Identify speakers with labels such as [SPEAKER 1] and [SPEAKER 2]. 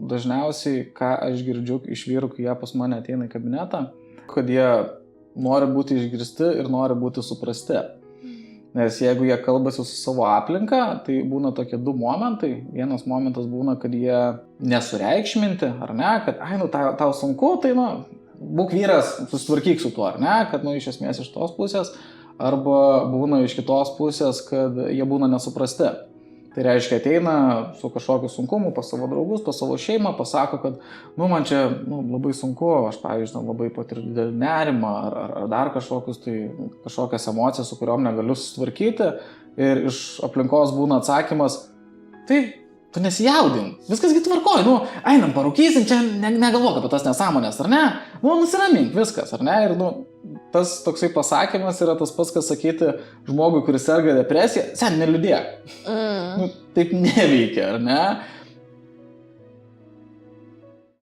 [SPEAKER 1] dažniausiai, ką aš girdžiu iš vyrų, kai jie pas mane ateina į kabinetą, kad jie nori būti išgirsti ir nori būti suprasti. Nes jeigu jie kalbasi su savo aplinka, tai būna tokie du momentai. Vienas momentas būna, kad jie nesureikšminti, ar ne, kad, tau sunku, tai, būk vyras, susitvarkyk su tuo, ar ne, kad, iš esmės iš tos pusės, arba būna iš kitos pusės, kad jie būna nesuprasti. Tai reiškia, ateina su kažkokiu sunkumu pas savo draugus, pas savo šeimą, pasako, kad, man čia labai sunku, aš, pavyzdžiui, labai patiriu didelį nerimą ar dar kažkokias emocijas, su kuriuom negaliu susitvarkyti. Ir iš aplinkos būna atsakymas, tai tu nesijaudink, viskas tvarkoj, einam parūkysim, čia negalvok apie tas nesąmonės, ar ne? Nusiramink, viskas, ar ne? Ir, tas toksai pasakymas yra tas pats, kas sakyti žmogui, kuris serga depresija, sen, neliūdėk. Taip neveikia, ar ne?